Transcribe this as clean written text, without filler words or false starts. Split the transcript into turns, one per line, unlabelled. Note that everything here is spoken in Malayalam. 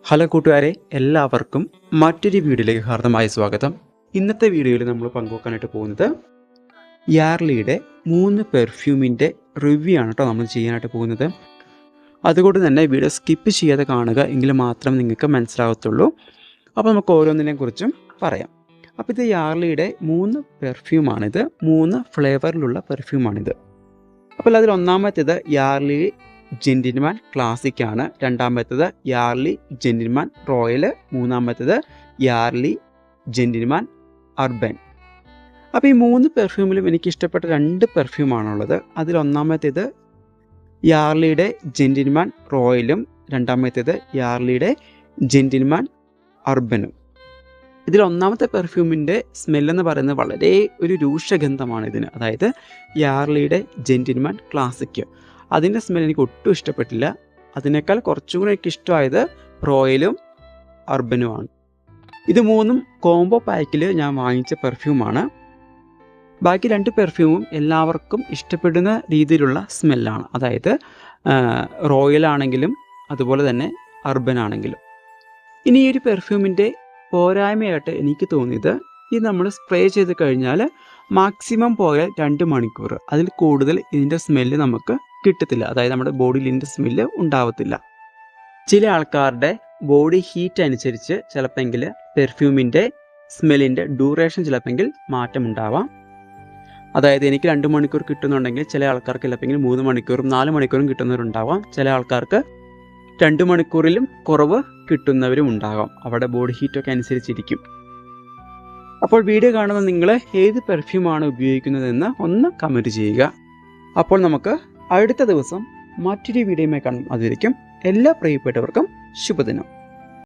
ഹലോ കൂട്ടുകാരെ, എല്ലാവർക്കും മറ്റൊരു വീഡിയോയിലേക്ക് ഹാർദമായ സ്വാഗതം. ഇന്നത്തെ വീഡിയോയിൽ നമ്മൾ പങ്കുവെക്കാനായിട്ട് പോകുന്നത് യാർലിയുടെ 3 പെർഫ്യൂമിൻ്റെ റിവ്യൂ ആണ് കേട്ടോ നമ്മൾ ചെയ്യാനായിട്ട് പോകുന്നത്. അതുകൊണ്ട് തന്നെ വീഡിയോ സ്കിപ്പ് ചെയ്യാതെ കാണുക, എങ്കിൽ മാത്രം നിങ്ങൾക്ക് മനസ്സിലാകത്തുള്ളൂ. അപ്പോൾ നമുക്ക് ഓരോന്നിനെ കുറിച്ചും പറയാം. അപ്പോൾ ഇത് യാർലിയുടെ 3 പെർഫ്യൂമാണിത്. 3 ഫ്ലേവറിലുള്ള പെർഫ്യൂമാണിത്. അപ്പോൾ അതിൽ ഒന്നാമത്തേത് യാർലി ജെന്റിൽമാൻ ക്ലാസിക് ആണ്. രണ്ടാമത്തേത് യാർലി ജെന്റിൽമാൻ റോയൽ. മൂന്നാമത്തേത് യാർലി ജെന്റിൽമാൻ അർബൻ. അപ്പോൾ ഈ 3 പെർഫ്യൂമിലും എനിക്ക് ഇഷ്ടപ്പെട്ട 2 പെർഫ്യൂമാണുള്ളത്. അതിൽ ഒന്നാമത്തേത് യാർലിയുടെ ജെന്റിൽമാൻ റോയലും രണ്ടാമത്തേത് യാർലിയുടെ ജെന്റിൽമാൻ അർബനും. ഇതിൽ ഒന്നാമത്തെ പെർഫ്യൂമിൻ്റെ സ്മെല്ലെന്ന് പറയുന്നത് വളരെ ഒരു രൂക്ഷഗന്ധമാണ് ഇതിന്. അതായത് യാർലിയുടെ ജെന്റിൽമാൻ ക്ലാസിക്, അതിൻ്റെ സ്മെൽ എനിക്ക് ഒട്ടും ഇഷ്ടപ്പെട്ടില്ല. അതിനേക്കാൾ കുറച്ചും കൂടി എനിക്ക് ഇഷ്ടമായത് റോയലും അർബനുമാണ്. ഇത് 3 കോംബോ പാക്കിൽ ഞാൻ വാങ്ങിച്ച പെർഫ്യൂമാണ്. ബാക്കി 2 പെർഫ്യൂമും എല്ലാവർക്കും ഇഷ്ടപ്പെടുന്ന രീതിയിലുള്ള സ്മെല്ലാണ്. അതായത് റോയലാണെങ്കിലും അതുപോലെ തന്നെ അർബൻ ആണെങ്കിലും. ഇനി ഈ ഒരു പെർഫ്യൂമിൻ്റെ പോരായ്മയായിട്ട് എനിക്ക് തോന്നിയത്, ഇത് നമ്മൾ സ്പ്രേ ചെയ്ത് കഴിഞ്ഞാൽ മാക്സിമം പോയാൽ 2 മണിക്കൂർ, അതിൽ കൂടുതൽ ഇതിൻ്റെ സ്മെല്ല് നമുക്ക് കിട്ടത്തില്ല. അതായത് നമ്മുടെ ബോഡിയിൽ ഇതിൻ്റെ സ്മെല്ല് ഉണ്ടാവത്തില്ല. ചില ആൾക്കാരുടെ ബോഡി ഹീറ്റ് അനുസരിച്ച് ചിലപ്പോൾ പെർഫ്യൂമിൻ്റെ സ്മെല്ലിൻ്റെ ഡ്യൂറേഷൻ ചിലപ്പോൾ മാറ്റമുണ്ടാവാം. അതായത് എനിക്ക് 2 മണിക്കൂർ കിട്ടുന്നുണ്ടെങ്കിൽ ചില ആൾക്കാർക്ക് ചിലപ്പോൾ 3 മണിക്കൂറും 4 മണിക്കൂറും കിട്ടുന്നവരുണ്ടാവാം. ചില ആൾക്കാർക്ക് 2 മണിക്കൂറിലും കുറവ് കിട്ടുന്നവരും ഉണ്ടാകാം. അവിടെ ബോഡി ഹീറ്റൊക്കെ അനുസരിച്ചിരിക്കും. അപ്പോൾ വീഡിയോ കാണുന്ന നിങ്ങൾ ഏത് പെർഫ്യൂമാണ് ഉപയോഗിക്കുന്നതെന്ന് ഒന്ന് കമൻറ്റ് ചെയ്യുക. അപ്പോൾ നമുക്ക് അടുത്ത ദിവസം മറ്റൊരു വീഡിയോയുമായി കാണാം. അതിരിക്കും എല്ലാ പ്രിയപ്പെട്ടവർക്കും ശുഭദിനം.